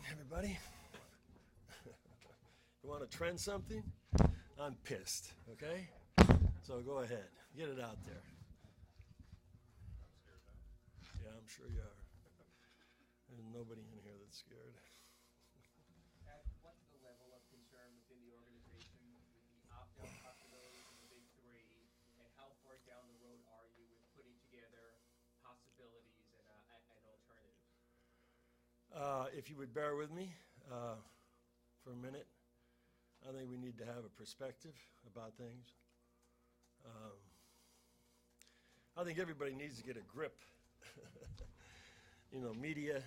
morning, everybody. You want to trend something? I'm pissed, okay? So go ahead. Get it out there. Yeah, I'm sure you are. There's nobody in here that's scared. What's the level of concern within the organization with the opt-out possibilities of the Big Three, and how far down the road are you with putting together possibilities and alternatives? If you would bear with me for a minute, I think we need to have a perspective about things. I think everybody needs to get a grip. Media,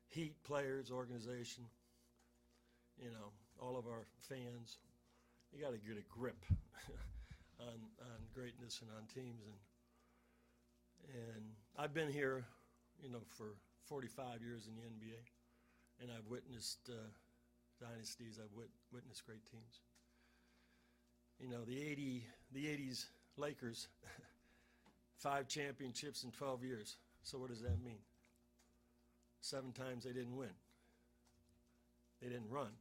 Heat, players, organization, all of our fans. You got to get a grip on greatness and on teams. And I've been here, for 45 years in the NBA, and I've witnessed dynasties. I've witnessed great teams. The 80s Lakers, 5 championships in 12 years. So what does that mean? 7 times they didn't win. They didn't run.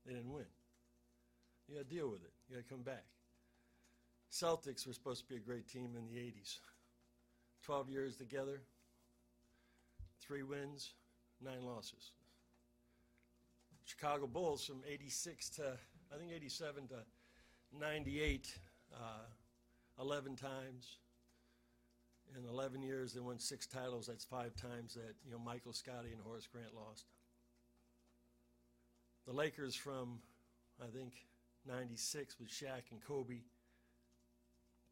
They didn't win. You got to deal with it. You got to come back. Celtics were supposed to be a great team in the 80s. 12 years together, 3 wins, 9 losses. Chicago Bulls from 86 to, I think 87 to 98, 11 times. In 11 years, they won 6 titles. That's 5 times that Michael Scotty and Horace Grant lost. The Lakers from, I think, 96 with Shaq and Kobe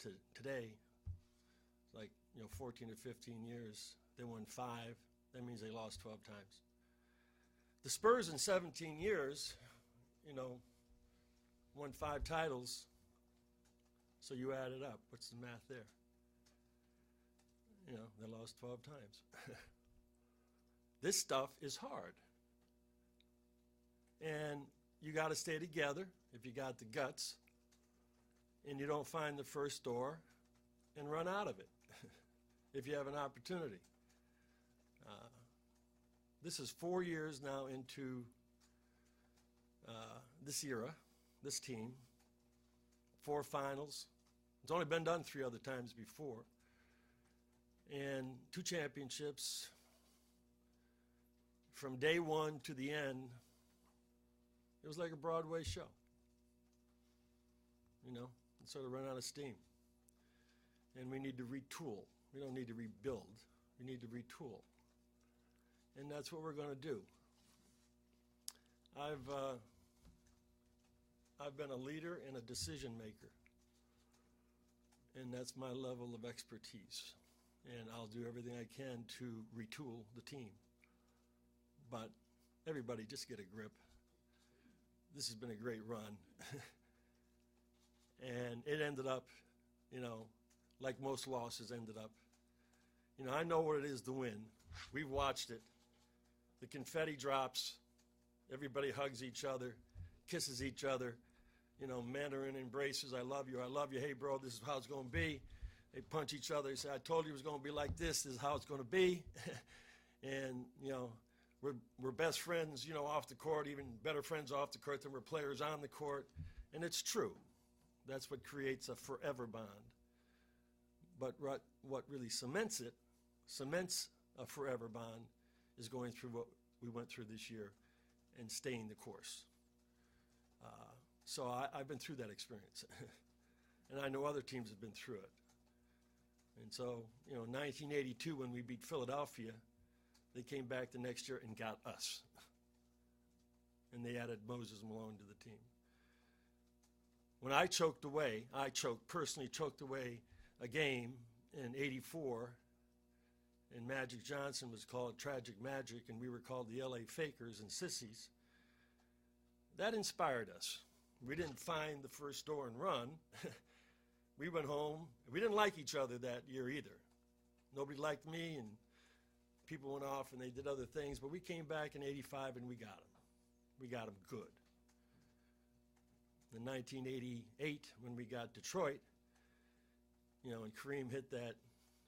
to today, like 14 or 15 years, they won 5. That means they lost 12 times. The Spurs in 17 years, won 5 titles. So you add it up. What's the math there? They lost 12 times. This stuff is hard. And you got to stay together if you got the guts and you don't find the first door and run out of it if you have an opportunity. This is 4 years now into this era, this team. 4 finals. It's only been done 3 other times before. And 2 championships. From day one to the end, it was like a Broadway show. It sort of run out of steam. And we need to retool. We don't need to rebuild. We need to retool. And that's what we're going to do. I've been a leader and a decision maker. And that's my level of expertise. And I'll do everything I can to retool the team. But everybody, just get a grip. This has been a great run. And it ended up, like most losses ended up. I know what it is to win. We've watched it. The confetti drops. Everybody hugs each other, kisses each other. Men are in embraces. I love you. I love you. Hey, bro, this is how it's going to be. They punch each other. They say, I told you it was going to be like this. This is how it's going to be. And, we're best friends, off the court, even better friends off the court than we're players on the court. And it's true. That's what creates a forever bond. But what really cements a forever bond, is going through what we went through this year and staying the course. So I've been through that experience. And I know other teams have been through it. And so, 1982, when we beat Philadelphia, they came back the next year and got us. And they added Moses Malone to the team. When I personally choked away a game in 84, and Magic Johnson was called Tragic Magic, and we were called the LA Fakers and Sissies, that inspired us. We didn't find the first door and run. We went home. We didn't like each other that year either. Nobody liked me, and people went off and they did other things, but we came back in 85 and we got them. We got them good. In 1988, when we got Detroit, and Kareem hit that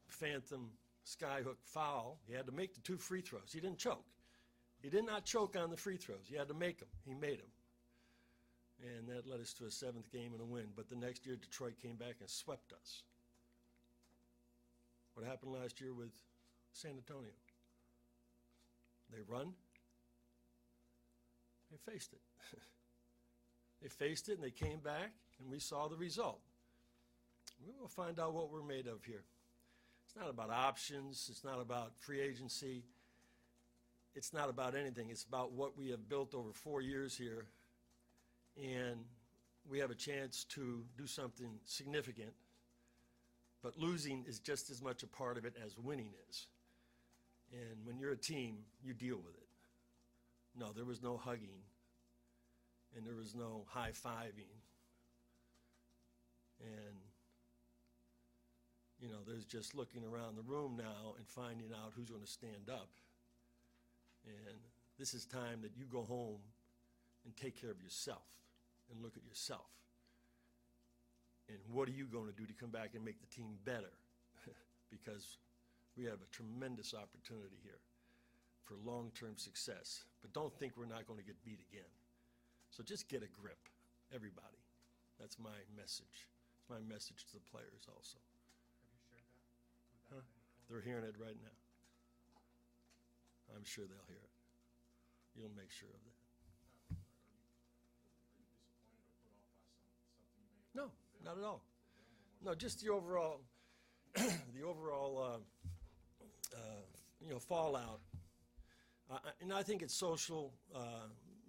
phantom skyhook foul, he had to make the 2 free throws. He didn't choke. He did not choke on the free throws. He had to make them. He made them. And that led us to a 7th game and a win. But the next year, Detroit came back and swept us. What happened last year with San Antonio? They run. They faced it. They faced it, and they came back, and we saw the result. We will find out what we're made of here. It's not about options. It's not about free agency. It's not about anything. It's about what we have built over 4 years here, and we have a chance to do something significant. But losing is just as much a part of it as winning is. And when you're a team, you deal with it. No, there was no hugging, and there was no high-fiving. And, you know, there's just looking around the room now and finding out who's going to stand up. And this is time that you go home and take care of yourself and look at yourself. And what are you going to do to come back and make the team better? Because we have a tremendous opportunity here for long-term success. But don't think we're not going to get beat again. So just get a grip, everybody. That's my message. It's my message to the players also. Have you shared that with Huh? They're hearing it right now. I'm sure they'll hear it. You'll make sure of that. No, not at all. No, just the overall, fallout. And I think it's social,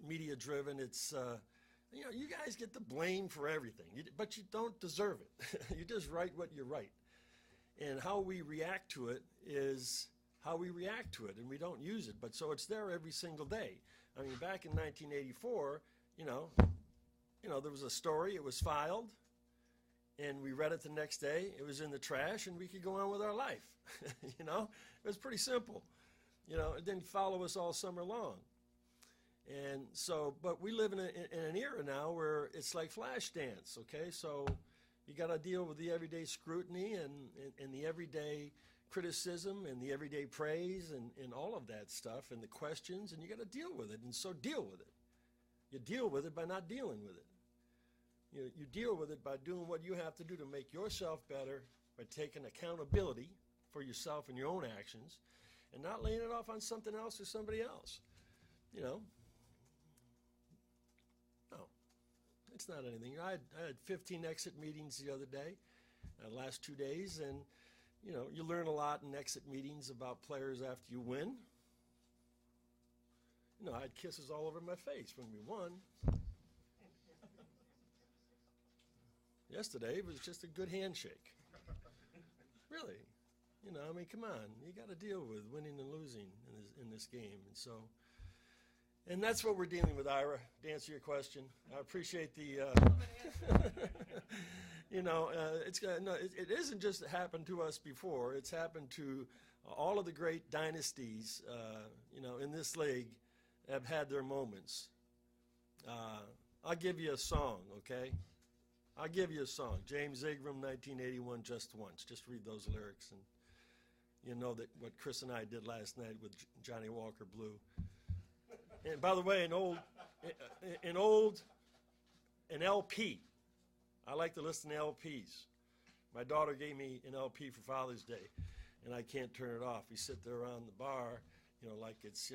media driven. It's, you guys get the blame for everything, but you don't deserve it. You just write what you write. And how we react to it is how we react to it, and we don't use it. But so it's there every single day. I mean, back in 1984, there was a story, it was filed, and we read it the next day, it was in the trash, and we could go on with our life. It was pretty simple. It didn't follow us all summer long. And so, but we live in an era now where it's like flash dance, okay? So you got to deal with the everyday scrutiny and the everyday criticism and the everyday praise and all of that stuff and the questions, and you got to deal with it, and so deal with it. You deal with it by not dealing with it. You deal with it by doing what you have to do to make yourself better, by taking accountability for yourself and your own actions, and not laying it off on something else or somebody else. No, it's not anything. I had 15 exit meetings the other day, last 2 days, and you learn a lot in exit meetings about players after you win. I had kisses all over my face when we won. Yesterday it was just a good handshake. Really. Come on. You got to deal with winning and losing in this game. And that's what we're dealing with, Ira, to answer your question. I appreciate the, it isn't just happened to us before. It's happened to all of the great dynasties, in this league have had their moments. I'll give you a song, okay? I'll give you a song. James Ingram, 1981, Just Once. Just read those lyrics, and you know that what Chris and I did last night with Johnny Walker Blue. And by the way, an LP. I like to listen to LPs. My daughter gave me an LP for Father's Day, and I can't turn it off. We sit there around the bar, like it's,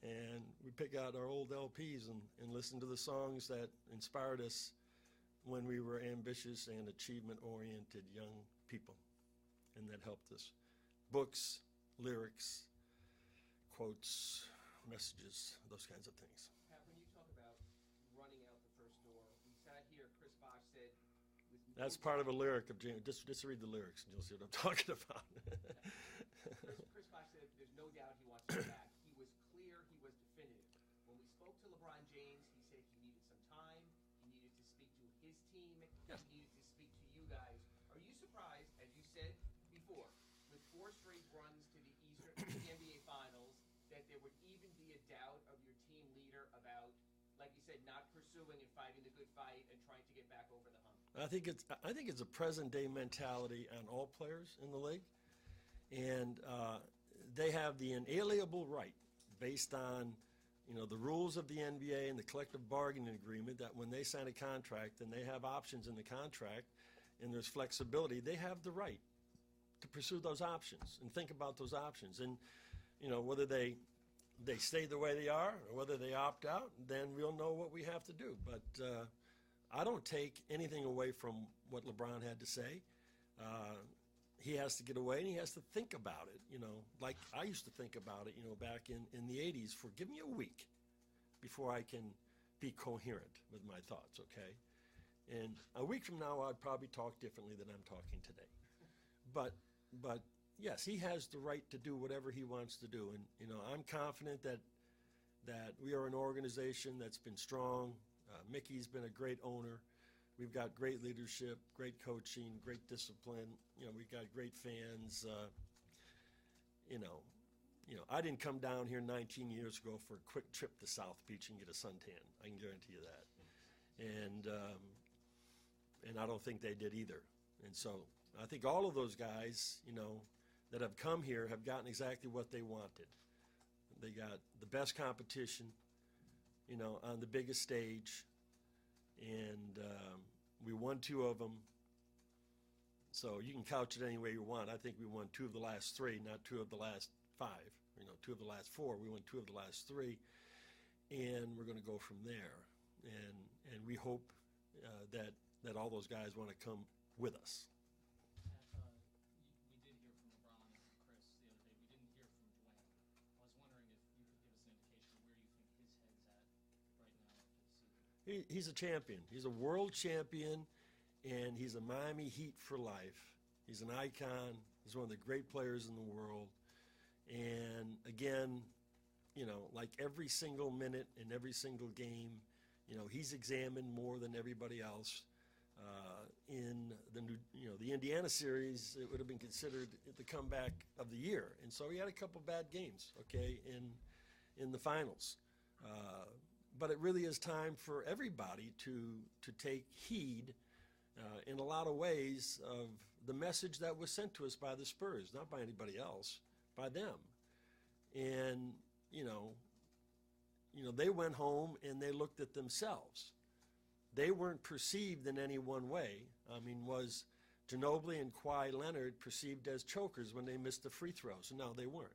and we pick out our old LPs and listen to the songs that inspired us when we were ambitious and achievement-oriented young people, and that helped us. Books, lyrics, quotes, messages, those kinds of things. Pat, when you talk about running out the first door, we sat here, Chris Bosh said... That's part of a lyric of James. Just read the lyrics and you'll see what I'm talking about. Chris Bosh said there's no doubt he wants to go back. He was clear, he was definitive. When we spoke to LeBron James, he said he needed some time, he needed to speak to his team, Yes. he needed to speak to you guys. Are you surprised, as you said before, with 4 straight runs to the NBA Finals, that there would even be a doubt of your team leader about, like you said, not pursuing and fighting the good fight and trying to get back over the hump? I think it's a present day mentality on all players in the league, and they have the inalienable right, based on, the rules of the NBA and the collective bargaining agreement, that when they sign a contract and they have options in the contract and there's flexibility, they have the right to pursue those options and think about those options. And, whether they stay the way they are or whether they opt out, then we'll know what we have to do. But I don't take anything away from what LeBron had to say. He has to get away and he has to think about it, like I used to think about it, back in the 80s, for give me a week before I can be coherent with my thoughts, okay? And a week from now, I'd probably talk differently than I'm talking today. But yes, he has the right to do whatever he wants to do. And, I'm confident that we are an organization that's been strong. Mickey's been a great owner. We've got great leadership, great coaching, great discipline. We've got great fans. I didn't come down here 19 years ago for a quick trip to South Beach and get a suntan. I can guarantee you that. And I don't think they did either. And so I think all of those guys, that have come here have gotten exactly what they wanted. They got the best competition, on the biggest stage. And we won 2 of them. So you can couch it any way you want. I think we won 2 of the last 3, not 2 of the last 5. 2 of the last 4. We won 2 of the last 3. And we're going to go from there. And we hope that all those guys want to come with us. We did hear from LeBron and from Chris the other day. We didn't hear from Dwayne. I was wondering if you could give us an indication of where you think his head's at right now after the season. He's a champion. He's a world champion, and he's a Miami Heat for life. He's an icon. He's one of the great players in the world. And again, like every single minute in every single game, he's examined more than everybody else. In the Indiana series, it would have been considered the comeback of the year, and so he had a couple bad games, okay, in the finals. But it really is time for everybody to take heed in a lot of ways of the message that was sent to us by the Spurs, not by anybody else, by them. And they went home and they looked at themselves. They weren't perceived in any one way. Was Ginobili and Kawhi Leonard perceived as chokers when they missed the free throws? No, they weren't.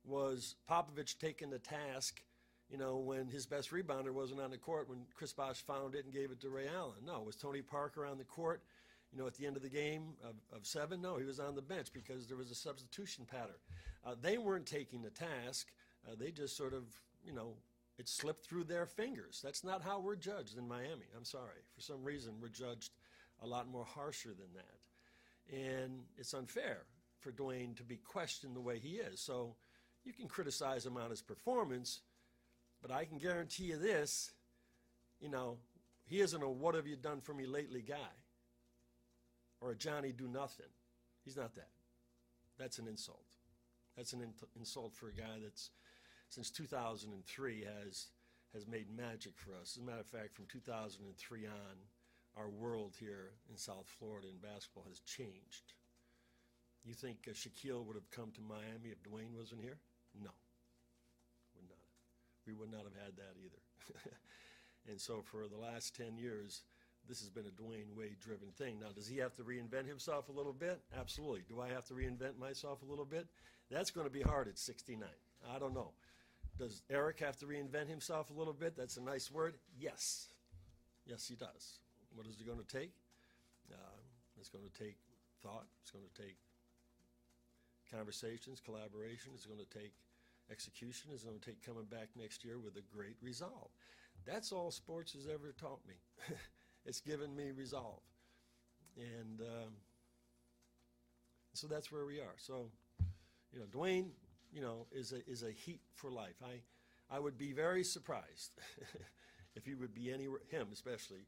Was Popovich taken to task, when his best rebounder wasn't on the court, when Chris Bosh found it and gave it to Ray Allen? No. Was Tony Parker on the court, at the end of the game of 7? No, he was on the bench because there was a substitution pattern. They weren't taking the task. They just sort of, it slipped through their fingers. That's not how we're judged in Miami. I'm sorry. For some reason, we're judged a lot more harsher than that. And it's unfair for Dwayne to be questioned the way he is. So you can criticize him on his performance, but I can guarantee you this, he isn't a what have you done for me lately guy or a Johnny do nothing. He's not that. That's an insult. That's an insult for a guy that's since 2003 has made magic for us. As a matter of fact, from 2003 on, our world here in South Florida in basketball has changed. You think Shaquille would have come to Miami if Dwayne wasn't here? No, would not. We would not have had that either. And so for the last 10 years, this has been a Dwayne Wade-driven thing. Now, does he have to reinvent himself a little bit? Absolutely. Do I have to reinvent myself a little bit? That's going to be hard at 69. I don't know. Does Eric have to reinvent himself a little bit? That's a nice word. Yes. Yes, he does. What is it going to take? It's going to take thought. It's going to take conversations, collaboration. It's going to take execution. It's going to take coming back next year with a great resolve. That's all sports has ever taught me. It's given me resolve. And so that's where we are. So, Dwayne, is a Heat for life. I would be very surprised if he would be anywhere, him especially,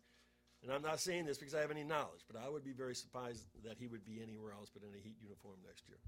and I'm not saying this because I have any knowledge, but I would be very surprised that he would be anywhere else but in a Heat uniform next year.